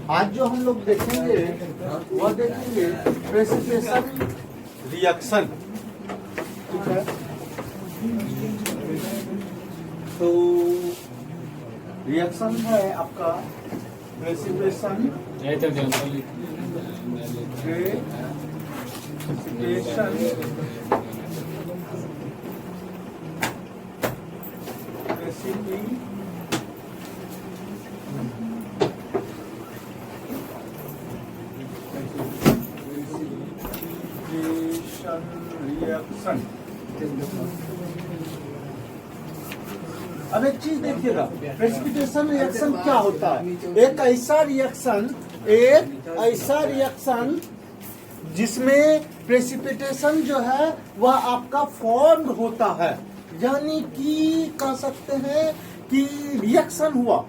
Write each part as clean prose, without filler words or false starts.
आज जो हम लोग देखेंगे वह देखेंगे प्रेसिपिटेशन रिएक्शन। ठीक है, तो रिएक्शन है आपका प्रेसिपिटेशन रिएक्शन। अब एक चीज देखिएगा, प्रेसिपिटेशन रिएक्शन क्या होता है। एक ऐसा रिएक्शन जिसमें प्रेसिपिटेशन जो है वह आपका फॉर्म होता है, यानी कि कह सकते हैं कि रिएक्शन हुआ।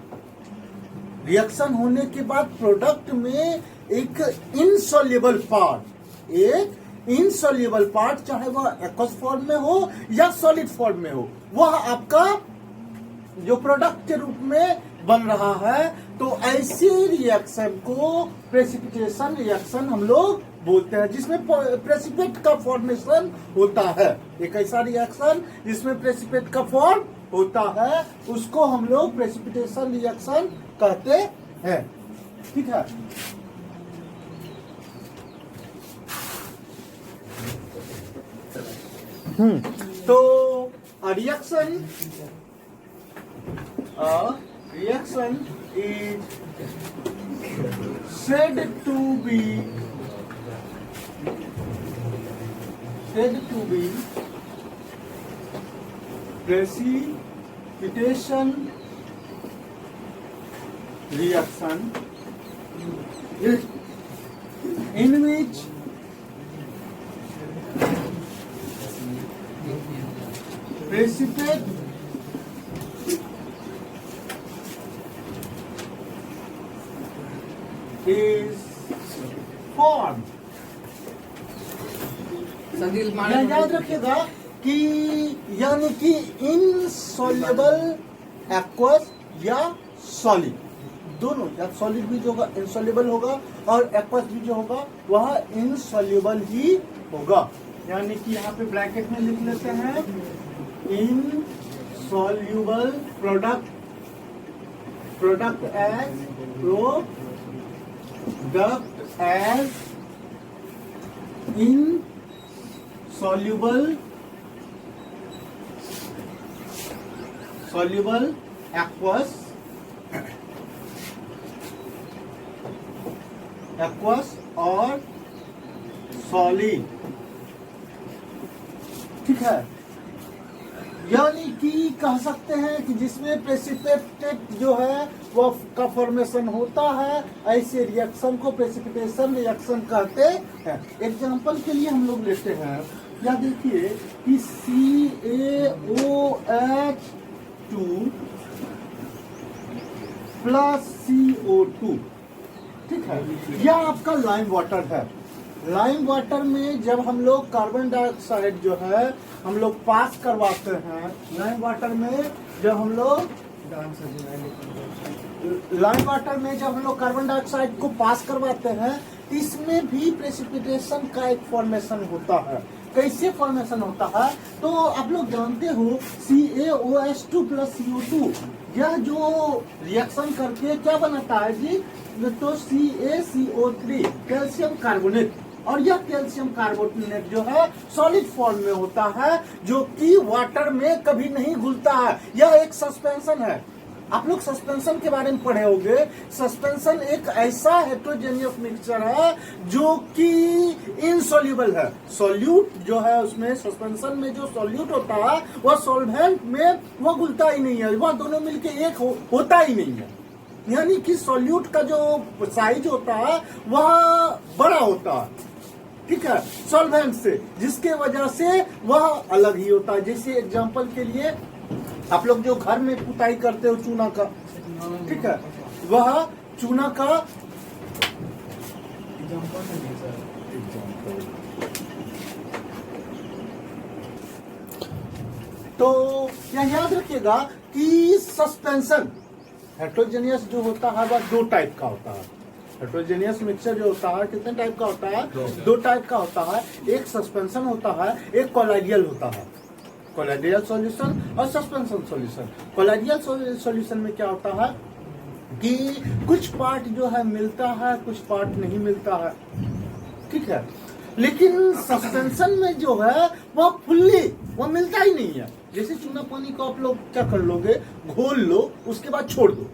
रिएक्शन होने के बाद प्रोडक्ट में एक इनसॉल्युबल पार्ट, चाहे वह एक्वस फॉर्म में हो या सॉलिड फॉर्म में हो, वह आपका जो प्रोडक्ट के रूप में बन रहा है। तो ऐसी रिएक्शन को प्रेसिपिटेशन रिएक्शन हम लोग बोलते हैं, जिसमें प्रेसिपिटेट का फॉर्मेशन होता है। एक ऐसा रिएक्शन जिसमें प्रेसिपिटेट का फॉर्म होता है उसको हम लोग प्रेसिपिटेशन रिएक्शन कहते हैं। ठीक है, तो reaction is said to be precipitation reaction in which precipitate is formed। याद रखिएगा कि यानी कि इनसॉल्युबल एक्वस या सॉलिड, दोनों, या सॉलिड भी जो होगा इनसॉल्युबल होगा और एक्वस भी जो होगा वह इनसॉल्युबल ही होगा। यानी कि यहाँ पे ब्रैकेट में लिख लेते हैं insoluble product as insoluble aqueous और सॉलिड। ठीक है, यानी कि कह सकते हैं कि जिसमें प्रेसिपिटेट जो है वो का फॉर्मेशन होता है, ऐसे रिएक्शन को प्रेसिपिटेशन रिएक्शन कहते हैं। एग्जांपल के लिए हम लोग लेते हैं, या देखिए कि CaOH2 प्लस CO2। ठीक है, यह आपका लाइम वाटर है। लाइम वाटर में जब हम लोग कार्बन डाइऑक्साइड जो है हम लोग पास करवाते हैं, लाइम वाटर में जब हम लोग कार्बन डाइऑक्साइड को पास करवाते हैं, इसमें भी प्रेसिपिटेशन का एक फॉर्मेशन होता है। कैसे फॉर्मेशन होता है तो आप लोग जानते हो, CaOH2 प्लस CO2 यह जो रिएक्शन करके क्या बनाता है जी, तो CaCO3 कैल्शियम कार्बोनेट, और यह कैल्शियम कार्बोनेट जो है सॉलिड फॉर्म में होता है, जो कि वाटर में कभी नहीं घुलता है। यह एक सस्पेंशन है। आप लोग सस्पेंशन के बारे में पढ़े होंगे। सस्पेंशन एक ऐसा हेट्रोजेनियस मिक्सचर है जो कि इनसॉल्युबल है। सॉल्यूट जो है उसमें सस्पेंशन में जो सॉल्यूट होता है वह सॉल्वेंट में वह घुलता ही नहीं है, वह दोनों मिलके एक होता ही नहीं है। यानी कि सॉल्यूट का जो साइज होता है वह बड़ा होता है, ठीक है, सॉल्वेंट से, जिसके वजह से वह अलग ही होता है। जैसे एग्जांपल के लिए आप लोग जो घर में पुताई करते हो चूना का, ठीक है, वह चूना का तो यह याद रखिएगा कि सस्पेंशन हेट्रोजेनियस जो होता है वह दो टाइप का होता है। हेट्रोजेनियस मिक्सचर जो होता है कितने टाइप का होता है? दो टाइप का होता है। एक सस्पेंशन होता है, एक कोलाइडियल होता है। कोलाइडियल सॉल्यूशन और सस्पेंशन सॉल्यूशन। कोलाइडियल सॉल्यूशन में क्या होता है कि कुछ पार्ट जो है मिलता है, कुछ पार्ट नहीं मिलता है, ठीक है। लेकिन सस्पेंशन में जो है वह फुल्ली वह मिलता ही नहीं है। जैसे चूना पानी को आप लोग क्या कर लोगे, घोल लो, उसके बाद छोड़ दो।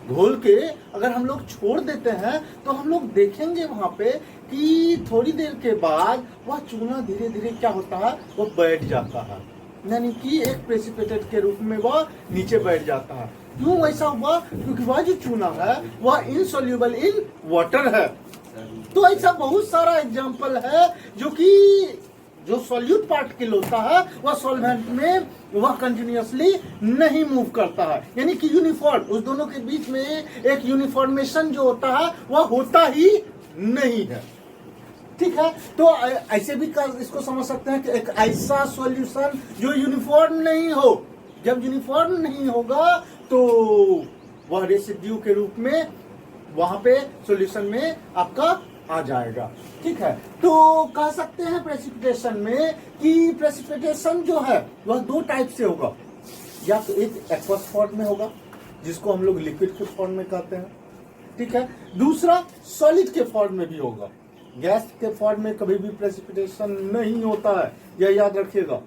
घोल के अगर हम लोग छोड़ देते हैं तो हम लोग देखेंगे वहां पे कि थोड़ी देर के बाद वह चूना धीरे धीरे क्या होता है, वह बैठ जाता है, यानी कि एक प्रेसिपिटेट के रूप में वह नीचे बैठ जाता है। क्यों ऐसा हुआ? क्योंकि वह जो चूना है वह इनसॉल्युबल इन वाटर है। तो ऐसा बहुत सारा एग्जाम्पल है जो कि जो सॉल्यूट पार्टिकल होता है वह सॉल्वेंट में वह कंटिन्यूअसली नहीं मूव करता है, यानी कि यूनिफॉर्म, उस दोनों के बीच में एक यूनिफॉर्मेशन जो होता है वह होता ही नहीं है, ठीक है। तो ऐसे भी इसको समझ सकते हैं कि एक ऐसा सॉल्यूशन जो यूनिफॉर्म नहीं हो, जब यूनिफॉर्म नहीं होगा तो वह रेसिड्यू के रूप में वहां पे सॉल्यूशन में आपका आ जाएगा, ठीक है। तो कह सकते हैं प्रेसिपिटेशन में कि प्रेसिपिटेशन जो है वह दो टाइप से होगा। या तो एक एक्वस फॉर्म में होगा जिसको हम लोग लिक्विड के फॉर्म में कहते हैं, ठीक है। दूसरा सॉलिड के फॉर्म में भी होगा। गैस के फॉर्म में कभी भी प्रेसिपिटेशन नहीं होता है, यह याद रखिएगा,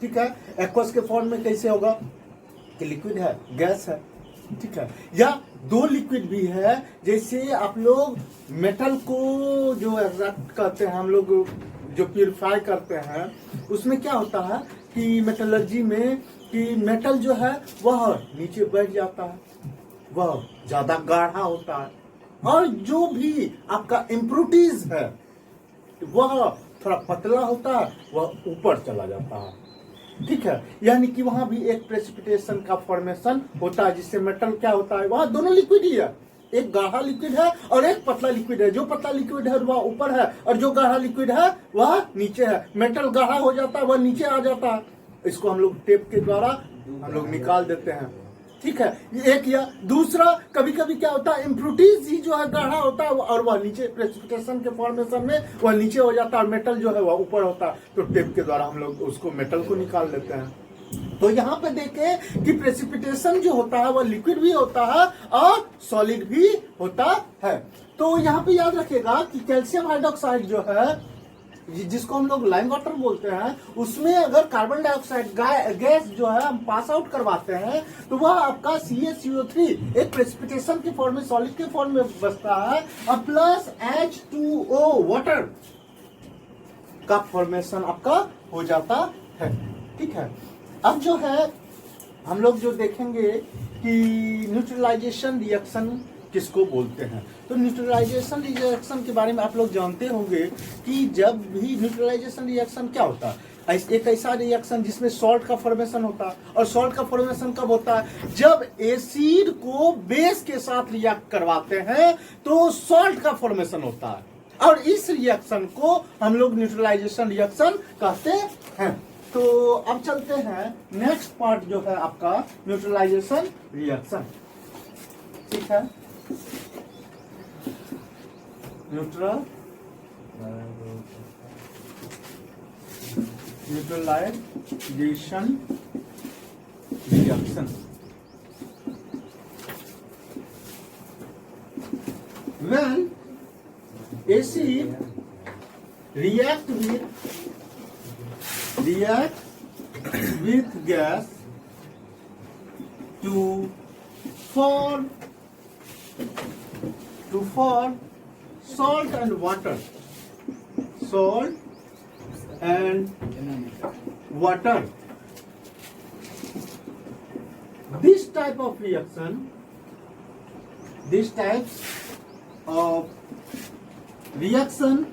ठीक है। एक्वस के फॉर्म में कैसे होगा कि लिक्विड है, गैस है, ठीक है। या दो लिक्विड भी है, जैसे आप लोग मेटल को जो एक्सट्रैक्ट करते हैं, हम लोग जो प्यूरिफाई करते हैं, उसमें क्या होता है कि मेटलर्जी में कि मेटल जो है वह नीचे बैठ जाता है, वह ज्यादा गाढ़ा होता है, और जो भी आपका इम्प्रूटीज है वह थोड़ा पतला होता है, वह ऊपर चला जाता है, ठीक है। यानी कि वहां भी एक प्रेसिपिटेशन का फॉर्मेशन होता है, जिससे मेटल क्या होता है, वहां दोनों लिक्विड ही है, एक गाढ़ा लिक्विड है और एक पतला लिक्विड है। जो पतला लिक्विड है वह ऊपर है और जो गाढ़ा लिक्विड है वह नीचे है। मेटल गाढ़ा हो जाता है, वह नीचे आ जाता है, इसको हम लोग टेप के द्वारा हम लोग निकाल देते हैं, ठीक है। एक या दूसरा कभी कभी क्या होता है, इम्प्रूटीज ही जो है गाढ़ा होता है और वह नीचे प्रेसिपिटेशन के फॉर्मेशन में वह नीचे हो जाता है, और मेटल जो है वह ऊपर होता है, तो टेप के द्वारा हम लोग उसको मेटल को निकाल लेते हैं। तो यहाँ पे देखें कि प्रेसिपिटेशन जो होता है वह लिक्विड भी होता है और सॉलिड भी होता है। तो यहाँ पे याद रखिएगा कि कैल्शियम हाइड्रोक्साइड जो है, जिसको हम लोग लाइम वाटर बोलते हैं, उसमें अगर कार्बन डाइऑक्साइड गैस जो है हम पास आउट करवाते हैं तो वह आपका CaCO3 एक प्रेसिपिटेशन के फॉर्म में, सॉलिड के फॉर्म में बसता है, और प्लस H2O वाटर का फॉर्मेशन आपका हो जाता है, ठीक है। अब जो है हम लोग जो देखेंगे कि न्यूट्रलाइजेशन रिएक्शन किसको बोलते हैं। तो न्यूट्रलाइजेशन रिएक्शन के बारे में आप लोग जानते होंगे कि जब भी न्यूट्रलाइजेशन रिएक्शन क्या होता है, एक ऐसा रिएक्शन जिसमें सॉल्ट का फॉर्मेशन होता है, और सॉल्ट का फॉर्मेशन कब होता है, जब एसिड को बेस के साथ रिएक्ट करवाते हैं तो सॉल्ट का फॉर्मेशन होता है, और इस रिएक्शन को हम लोग न्यूट्रलाइजेशन रिएक्शन कहते हैं। तो अब चलते हैं नेक्स्ट पार्ट जो है आपका न्यूट्रलाइजेशन रिएक्शन, ठीक है। Neutralisation reaction, when acid react with gas to form salt and water, this type of reaction, this types of reaction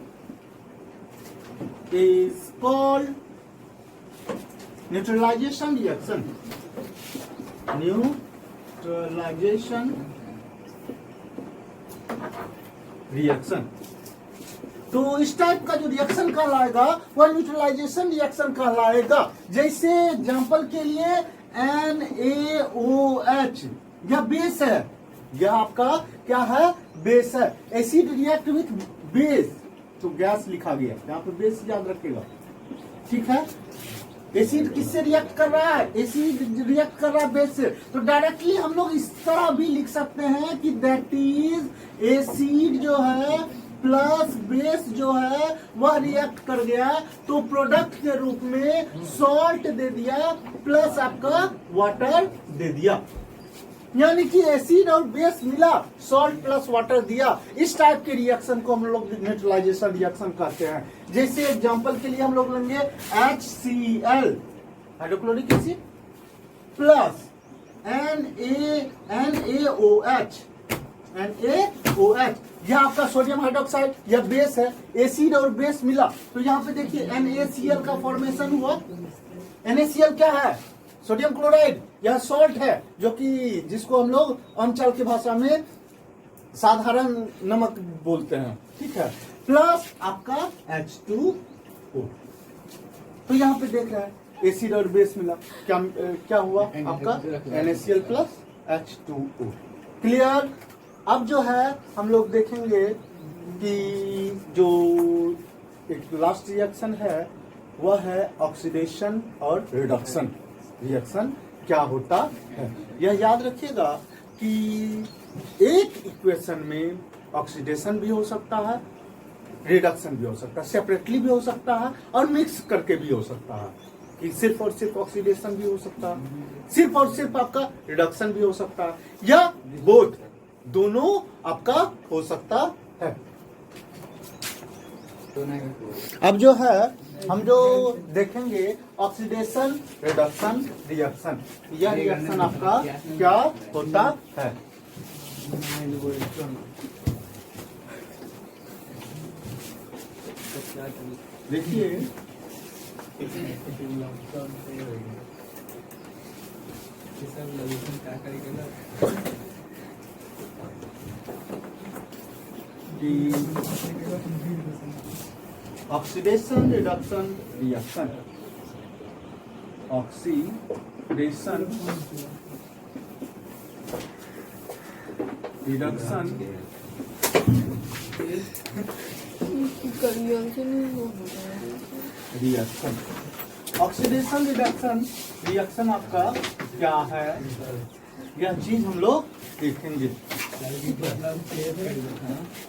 is called neutralization reaction. Neutralization reaction. तो इस टाइप का जो reaction कहलाएगा वह न्यूट्रलाइजेशन रिएक्शन कहलाएगा। जैसे एग्जांपल के लिए NaOH यह बेस है, यह आपका क्या है, बेस है। एसिड रिएक्ट विथ बेस, तो गैस लिखा गया यहाँ पे, बेस याद रखेगा, ठीक है। एसिड किससे रिएक्ट कर रहा है, एसिड रिएक्ट कर रहा है बेस से, तो डायरेक्टली हम लोग इस तरह भी लिख सकते हैं कि दैट इज एसिड जो है प्लस बेस जो है वह रिएक्ट कर गया, तो प्रोडक्ट के रूप में सॉल्ट दे दिया प्लस आपका वाटर दे दिया, यानी कि एसिड और बेस मिला, सॉल्ट प्लस वाटर दिया। इस टाइप के रिएक्शन को हम लोग न्यूट्रलाइजेशन रिएक्शन कहते हैं। जैसे एग्जांपल के लिए हम लोग लेंगे HCl hydrochloric acid plus NaOH, यह आपका सोडियम हाइड्रोक्साइड, यह बेस है, एसिड और बेस मिला, तो यहाँ पे देखिए NaCl का फॉर्मेशन हुआ। NaCl क्या है, सोडियम क्लोराइड, यह सॉल्ट है, जो कि जिसको हम लोग आमचाल की भाषा में साधारण नमक बोलते हैं, ठीक है, प्लस आपका H2O। तो यहाँ पे देख रहे हैं एसिड और बेस मिला, क्या हुआ आपका NaCl प्लस H2O। क्लियर। अब जो है हम लोग देखेंगे कि जो एक लास्ट रिएक्शन है वह है ऑक्सीडेशन और रिडक्शन रिएक्शन क्या होता है। यह याद रखिएगा कि एक इक्वेशन में ऑक्सीडेशन भी हो सकता है, रिडक्शन भी हो सकता है, सेपरेटली भी हो सकता है और मिक्स करके भी हो सकता है, कि सिर्फ और सिर्फ ऑक्सीडेशन भी हो सकता है, सिर्फ और सिर्फ आपका रिडक्शन भी हो सकता है, या बोथ दोनों आपका हो सकता है। अब जो है हम जो देखेंगे ऑक्सीडेशन रिडक्शन रिएक्शन, यह रिएक्शन आपका क्या होता है। देखिए oxidation reduction reaction, oxidation reduction reaction, oxidation reduction reaction आपका क्या है, यह चीज हम लोग देखेंगे।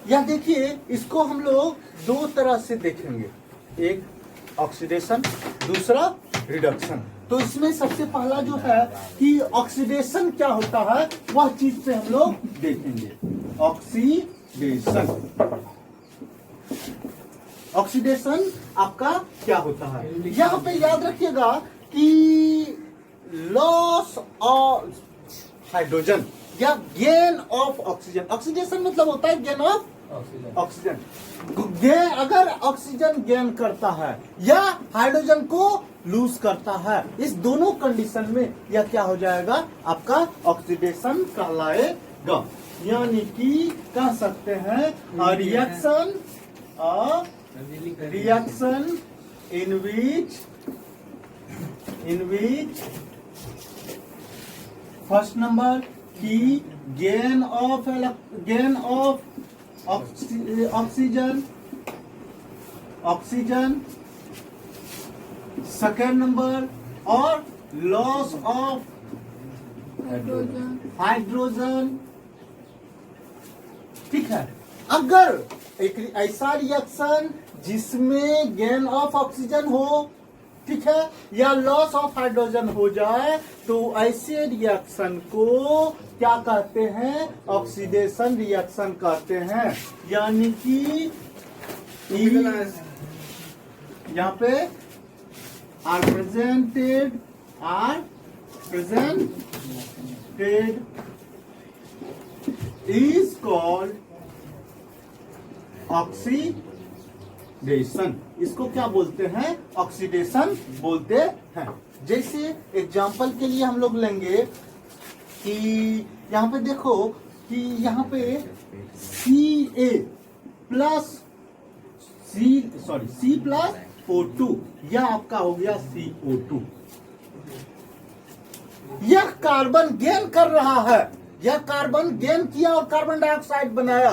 या देखिए इसको हम लोग दो तरह से देखेंगे, एक ऑक्सीडेशन, दूसरा रिडक्शन। तो इसमें सबसे पहला जो है कि ऑक्सीडेशन क्या होता है वह चीज से हम लोग देखेंगे। ऑक्सीडेशन, ऑक्सीडेशन आपका क्या होता है, यहाँ पे याद रखिएगा कि लॉस ऑफ हाइड्रोजन या गेन ऑफ ऑक्सीजन, ऑक्सीडेशन मतलब होता है गेन ऑफ ऑक्सीजन। अगर ऑक्सीजन गेन करता है या हाइड्रोजन को लूज करता है, इस दोनों कंडीशन में यह क्या हो जाएगा, आपका ऑक्सीडेशन कहलाएगा। यानी कि कह सकते हैं reaction in which first number की gain of oxygen, second number और लॉस ऑफ हाइड्रोजन, ठीक है। अगर एक ऐसा रिएक्शन जिसमें गेन ऑफ ऑक्सीजन हो, ठीक है, या लॉस ऑफ हाइड्रोजन हो जाए, तो ऐसे रिएक्शन को क्या कहते हैं, ऑक्सीडेशन रिएक्शन कहते हैं। यानी कि यहाँ पे are presented is called oxidation. इसको क्या बोलते हैं, ऑक्सीडेशन बोलते हैं। जैसे एग्जांपल के लिए हम लोग लेंगे कि यहाँ पे देखो कि यहाँ पे C प्लस O2, यह आपका हो गया CO2। यह कार्बन गेन कर रहा है, या कार्बन गेन किया और कार्बन डाइऑक्साइड बनाया,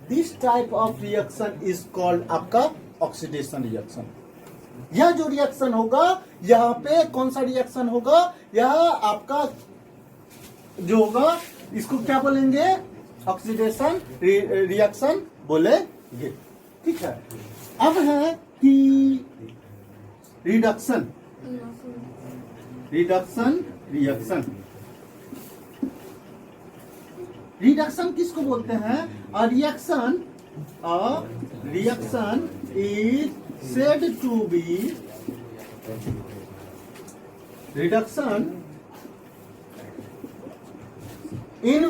this type of reaction is called आपका ऑक्सीडेशन रिएक्शन। यह जो रिएक्शन होगा, यहाँ पे कौन सा रिएक्शन होगा, यह आपका जो होगा इसको क्या बोलेंगे, ऑक्सीडेशन रिएक्शन बोलेंगे। ठीक है। अब है कि रिडक्शन रिएक्शन। रिडक्शन किसको बोलते हैं? A reaction is said to be reduction in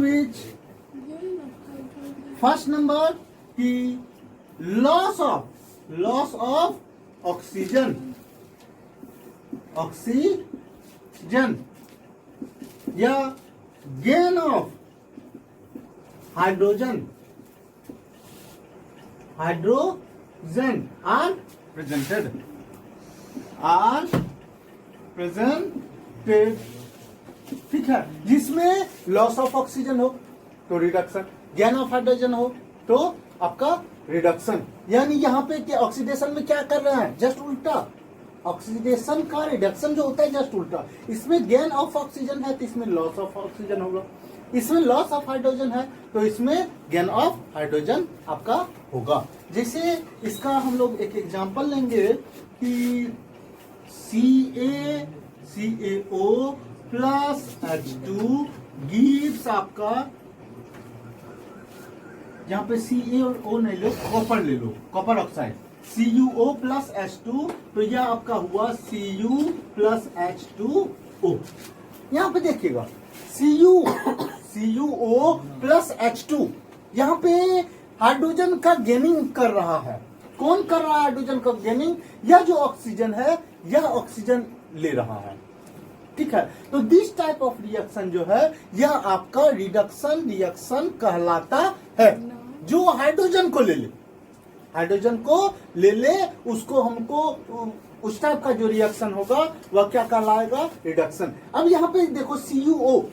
which first number की loss of oxygen या gain of hydrogen are presented ठीक है। जिसमें लॉस ऑफ ऑक्सीजन हो तो रिडक्शन, गेन ऑफ हाइड्रोजन हो तो आपका रिडक्शन। यानी यहाँ पे क्या ऑक्सीडेशन में क्या कर रहे हैं, जस्ट उल्टा। ऑक्सीडेशन का रिडक्शन जो होता है जस्ट उल्टा। इसमें गेन ऑफ ऑक्सीजन है तो इसमें लॉस ऑफ ऑक्सीजन होगा, इसमें लॉस ऑफ हाइड्रोजन है तो इसमें गेन ऑफ हाइड्रोजन आपका होगा। जैसे इसका हम लोग एक एग्जांपल लेंगे कि CaCaO प्लस H2 गिव्स आपका, यहाँ पे Ca और O नहीं लो, कॉपर ले लो, copper oxide, CuO plus H2, तो यह आपका हुआ Cu प्लस H2O। यहाँ पे देखिएगा CuO प्लस H2, यहाँ पे हाइड्रोजन का गेनिंग कर रहा है। कौन कर रहा है हाइड्रोजन का गेनिंग? यह जो ऑक्सीजन है यह ऑक्सीजन ले रहा है। ठीक है। तो दिस टाइप ऑफ रिएक्शन जो है यह आपका रिडक्शन रिएक्शन कहलाता है। जो हाइड्रोजन को ले ले, हाइड्रोजन को ले ले, उसको हमको उस टाइप का जो रिएक्शन होगा वह क्या कहलाएगा, रिडक्शन। अब यहाँ पे देखो CuO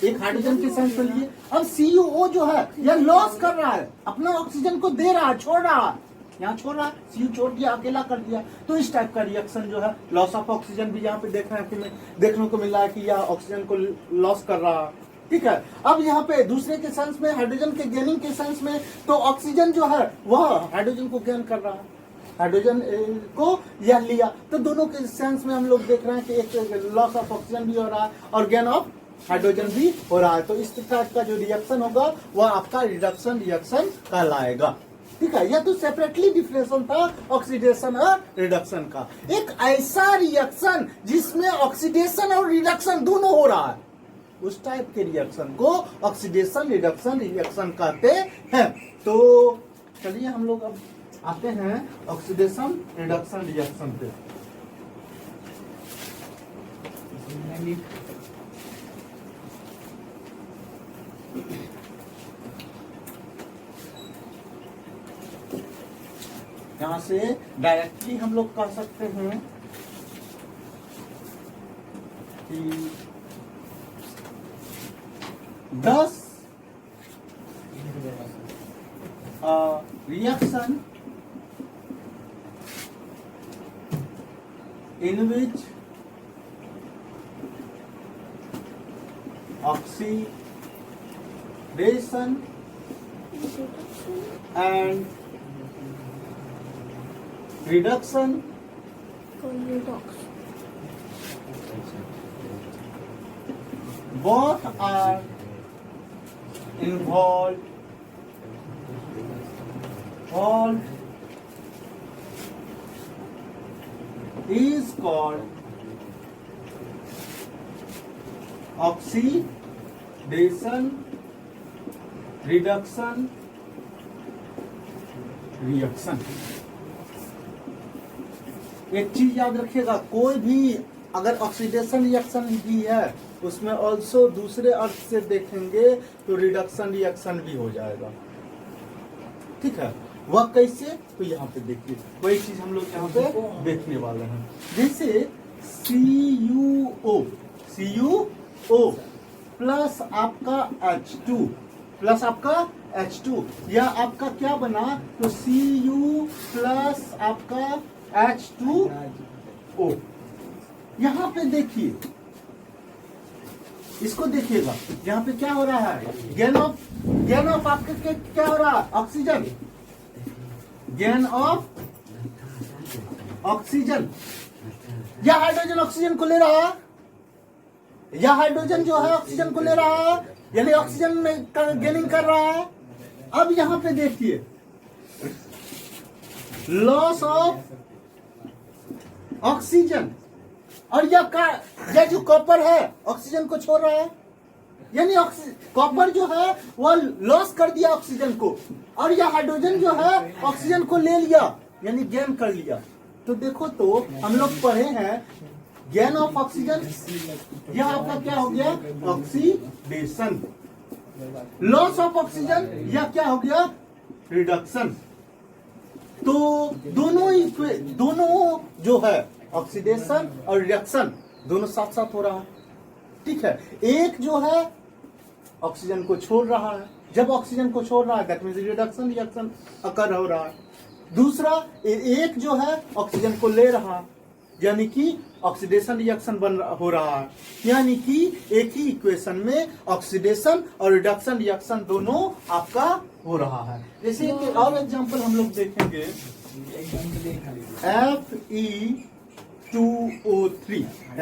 एक हाइड्रोजन के सेंस में लिए, अब CuO जो है यह लॉस कर रहा है, अपना ऑक्सीजन को दे रहा है, छोड़ रहा है, यहाँ छोड़ रहा है, Cu छोड़ दिया, अकेला कर दिया। तो इस टाइप का रिएक्शन जो है लॉस ऑफ ऑक्सीजन भी यहाँ पे देख रहे हैं कि देखने को मिल रहा है कि यह ऑक्सीजन को लॉस कर रहा है। ठीक है। अब यहाँ पे दूसरे के सेंस में, हाइड्रोजन के गेनिंग के सेंस में, तो ऑक्सीजन जो है वह हाइड्रोजन को गेन कर रहा है, हाइड्रोजन को यह लिया। तो दोनों के सेंस में हम लोग देख रहे हैं कि एक लॉस ऑफ ऑक्सीजन भी हो रहा है और गेन ऑफ हाइड्रोजन भी हो रहा है। तो इस टाइप का जो रिएक्शन होगा वह आपका रिडक्शन रिएक्शन कहलाएगा। ठीक है। यह तो सेपरेटली डिफरेंशिएशन था ऑक्सीडेशन और रिडक्शन का। एक ऐसा रिएक्शन जिसमें ऑक्सीडेशन और रिडक्शन दोनों हो रहा है, उस टाइप के रिएक्शन को ऑक्सीडेशन रिडक्शन रिएक्शन कहते हैं। तो चलिए हम लोग अब आते हैं ऑक्सीडेशन रिडक्शन रिएक्शन पे। यहाँ से डायरेक्टली हम लोग कह सकते हैं कि 10 reaction in which oxidation and reduction both are involved is called oxidation reduction reaction। एक चीज याद रखिएगा, कोई भी अगर ऑक्सीडेशन रिएक्शन भी है उसमें ऑल्सो दूसरे अर्थ से देखेंगे तो रिडक्शन रिएक्शन भी हो जाएगा। ठीक है। वह कैसे, तो यहाँ पे देखिए वही चीज हम लोग यहाँ पे देखने वाले हैं। जैसे CuO प्लस आपका H2 प्लस आपका H2 या आपका क्या बना तो Cu प्लस आपका H2O। यहां पे देखिए, इसको देखिएगा, यहां पे क्या हो रहा है, गेन ऑफ आपका क्या हो रहा है, ऑक्सीजन, गेन ऑफ ऑक्सीजन। या हाइड्रोजन ऑक्सीजन को ले रहा है, या हाइड्रोजन जो है ऑक्सीजन को ले रहा है, यानी ऑक्सीजन में गेनिंग कर रहा है। अब यहां पे देखिए, लॉस ऑफ ऑक्सीजन, और यह जो कॉपर है ऑक्सीजन को छोड़ रहा है, यानी कॉपर जो है वह लॉस कर दिया ऑक्सीजन को, और यह हाइड्रोजन जो है ऑक्सीजन को ले लिया, यानी गेन कर लिया। तो देखो, तो हम लोग पढ़े हैं गेन ऑफ ऑक्सीजन, यह आपका क्या हो गया, ऑक्सीडेशन। लॉस ऑफ ऑक्सीजन, यह क्या हो गया, रिडक्शन। तो दोनों जो है ऑक्सीडेशन और रिडक्शन दोनों साथ साथ हो रहा है, ठीक है। एक जो है ऑक्सीजन को छोड़ रहा है, जब ऑक्सीजन को छोड़ रहा है दैट मींस रिडक्शन अकर हो रहा है। दूसरा एक जो है ऑक्सीजन को ले रहा है, यानी कि ऑक्सीडेशन रिएक्शन हो रहा है, यानी कि एक ही इक्वेशन में ऑक्सीडेशन और रिडक्शन रिएक्शन दोनों आपका हो रहा है। जैसे एक और एग्जांपल हम लोग देखेंगे,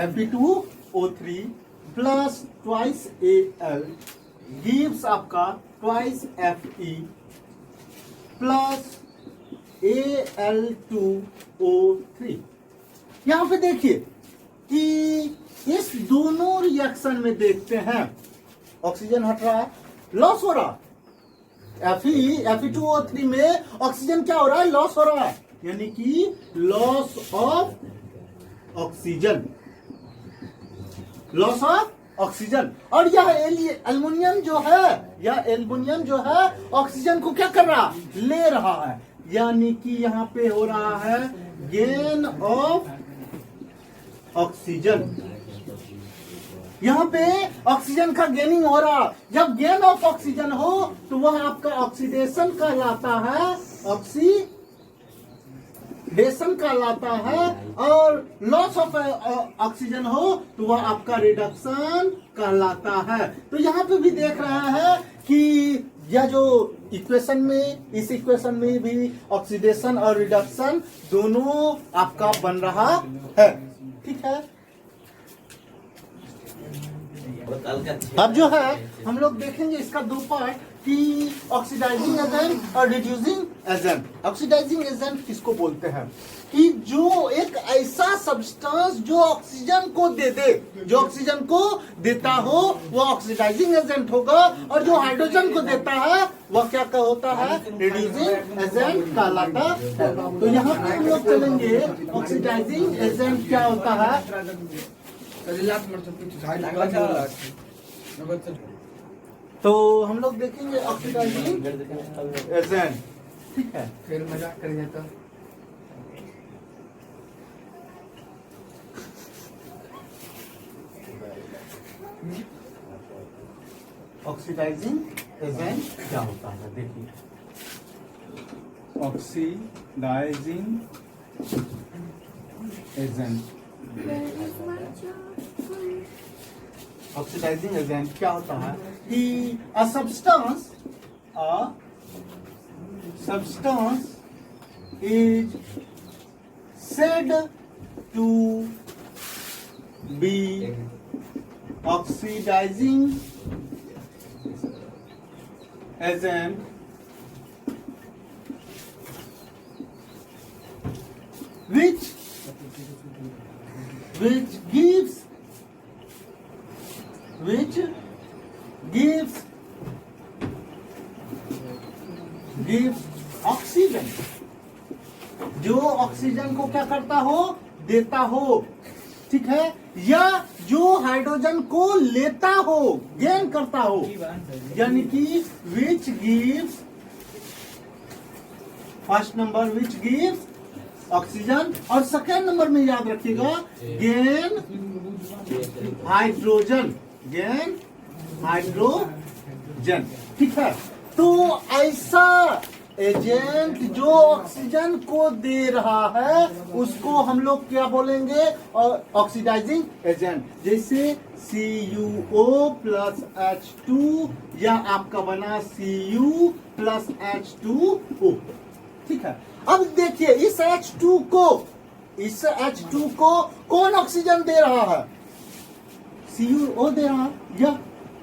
Fe2O3 plus twice Al gives आपका ट्वाइस Fe प्लस Al2O3। यहां पे देखिए कि इस दोनों रिएक्शन में देखते हैं ऑक्सीजन हट रहा है, लॉस हो रहा है। Fe2O3 में ऑक्सीजन क्या हो रहा है, लॉस हो रहा है, यानी कि loss of oxygen, loss of oxygen. और यह एल्युमिनियम जो है ऑक्सीजन को क्या कर रहा, ले रहा है, यानी कि यहां पे हो रहा है गेन ऑफ ऑक्सीजन। यहां पे ऑक्सीजन का गेनिंग हो रहा, जब गेन ऑफ ऑक्सीजन हो तो वह आपका ऑक्सीडेशन कहलाता है, ऑक्सीडेशन कहलाता है, और लॉस ऑफ ऑक्सीजन हो तो वह आपका रिडक्शन कहलाता है। तो यहां पे भी देख रहे हैं कि यह जो इक्वेशन में, इस इक्वेशन में भी ऑक्सीडेशन और रिडक्शन दोनों आपका बन रहा है, ठीक है। अब जो है हम लोग देखेंगे इसका दो पार्ट कि ऑक्सीडाइजिंग एजेंट और रिड्यूसिंग एजेंट। ऑक्सीडाइजिंग एजेंट किसको बोलते हैं, कि जो एक ऐसा सब्सटेंस जो ऑक्सीजन को दे दे, जो ऑक्सीजन को देता हो वह ऑक्सीडाइजिंग एजेंट होगा, और जो हाइड्रोजन को देता है वह क्या होता है, रिड्यूसिंग एजेंट कहलाता है। तो यहाँ पे हम लोग चलेंगे ऑक्सीडाइजिंग एजेंट क्या होता है। तो हम लोग देखेंगे ऑक्सीडाइजिंग एजेंट, ठीक है। फिर मजाक कर जाता, ऑक्सीडाइजिंग एजेंट क्या होता है, देखिए। ऑक्सीडाइजिंग एजेंट, ऑक्सीडाइजिंग एजेंट क्या होता है कि अ substance is said to be oxidizing agent which gives oxygen, जो ऑक्सीजन को क्या करता हो, देता हो, ठीक है, या जो हाइड्रोजन को लेता हो, गेन करता हो, यानी कि which gives, first number which gives oxygen, और सेकेंड नंबर में याद रखिएगा गेन हाइड्रोजन, गेन हाइड्रोजन। ठीक है, तो ऐसा एजेंट जो ऑक्सीजन को दे रहा है उसको हम लोग क्या बोलेंगे, ऑक्सीडाइजिंग एजेंट। जैसे CuO प्लस H2 या आपका बना Cu प्लस H2O। ठीक है, अब देखिए इस H2 को कौन ऑक्सीजन दे रहा है, CuO दे रहा है। यह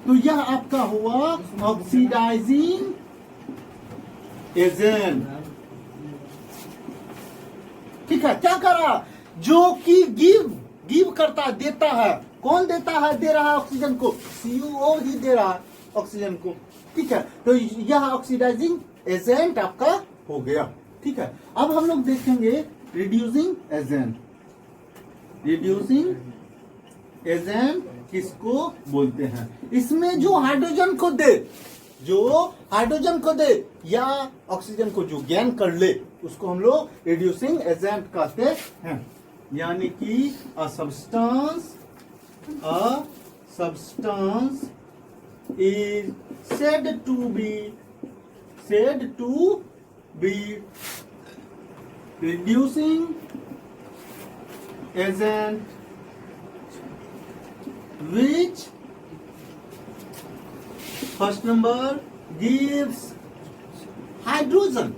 तो यह आपका हुआ ऑक्सीडाइजिंग एजेंट। ठीक है, क्या कर रहा, जो कि गिव करता है, देता है। कौन देता है, दे रहा है ऑक्सीजन को, CuO ही दे रहा है ऑक्सीजन को। ठीक है, तो यह ऑक्सीडाइजिंग एजेंट आपका हो गया। ठीक है, अब हम लोग देखेंगे रिड्यूसिंग एजेंट। रिड्यूसिंग एजेंट किसको बोलते हैं, इसमें जो हाइड्रोजन को दे या ऑक्सीजन को जो गेन कर ले उसको हम लोग रिड्यूसिंग एजेंट कहते हैं। यानी कि a substance is said to be reducing agent which first number gives hydrogen,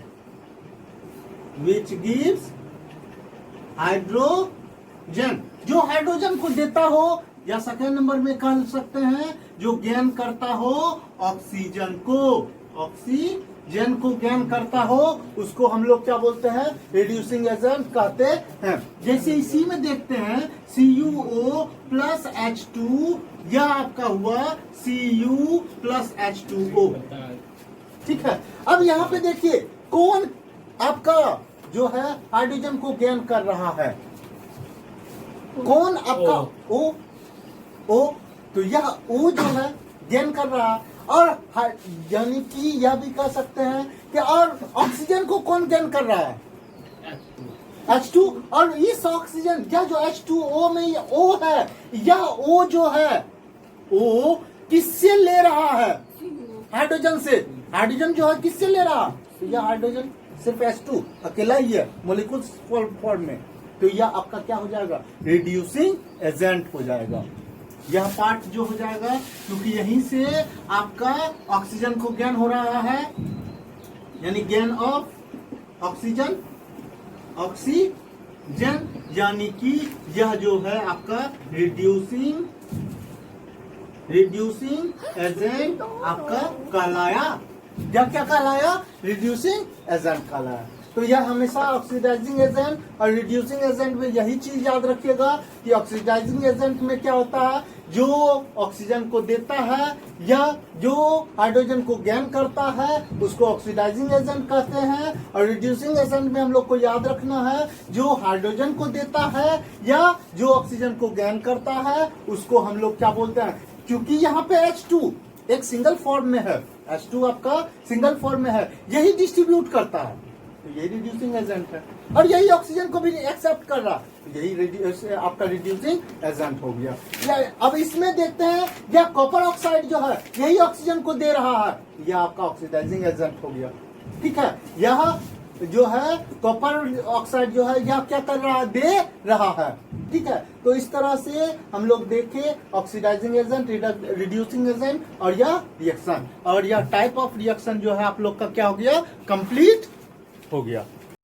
जो हाइड्रोजन को देता हो, या सेकेंड नंबर में कह सकते हैं जो गेन करता हो ऑक्सीजन को गेन करता हो, उसको हम लोग क्या बोलते हैं, रिड्यूसिंग एजेंट कहते हैं। जैसे इसी में देखते हैं CuO प्लस H2 या आपका हुआ Cu प्लस H2O। ठीक है, अब यहाँ पे देखिए कौन आपका जो है हाइड्रोजन को गेन कर रहा है, कौन आपका O, तो यह O जो है गेन कर रहा है। और यानी कि यह भी कह सकते हैं कि और ऑक्सीजन को कौन गेन कर रहा है, H2। और इस ऑक्सीजन या जो H2O में O है, यह O जो है O किससे ले रहा है, हाइड्रोजन से। हाइड्रोजन जो है किससे ले रहा, तो यह हाइड्रोजन सिर्फ H2 अकेला ही है मोलिकुल फॉर्म में, तो यह आपका क्या हो जाएगा, रिड्यूसिंग एजेंट हो जाएगा। यह पार्ट जो हो जाएगा, क्योंकि यहीं से आपका ऑक्सीजन को गेन हो रहा है, यानी गेन ऑफ ऑक्सीजन, यानी कि यह जो है आपका रिड्यूसिंग एजेंट आपका कहलाया। क्या कहलाया, रिड्यूसिंग एजेंट कहलाया। तो यह हमेशा ऑक्सीडाइजिंग एजेंट और रिड्यूसिंग एजेंट में यही चीज याद रखिएगा कि ऑक्सीडाइजिंग एजेंट में क्या होता है, जो ऑक्सीजन को देता है या जो हाइड्रोजन को गेन करता है उसको ऑक्सीडाइजिंग एजेंट कहते हैं। और रिड्यूसिंग एजेंट में हम लोग को याद रखना है, जो हाइड्रोजन को देता है या जो ऑक्सीजन को गेन करता है उसको हम लोग क्या बोलते हैं। क्योंकि यहाँ पे H2 एक सिंगल फॉर्म में है, H2 आपका सिंगल फॉर्म में है, यही डिस्ट्रीब्यूट करता है, तो यही रिड्यूसिंग एजेंट है। और यही ऑक्सीजन को भी एक्सेप्ट कर रहा, यही आपका रिड्यूसिंग एजेंट हो गया। अब इसमें देखते हैं यह कॉपर ऑक्साइड जो है यही ऑक्सीजन को दे रहा है, यह आपका ऑक्सीडाइजिंग एजेंट हो गया। ठीक है, यह जो है कॉपर ऑक्साइड जो है यह क्या कर रहा है, दे रहा है। ठीक है, तो इस तरह से हम लोग देखे ऑक्सीडाइजिंग एजेंट, रिड्यूसिंग एजेंट और यह रिएक्शन, और यह टाइप ऑफ रिएक्शन जो है आप लोग का क्या हो गया, कंप्लीट हो गया।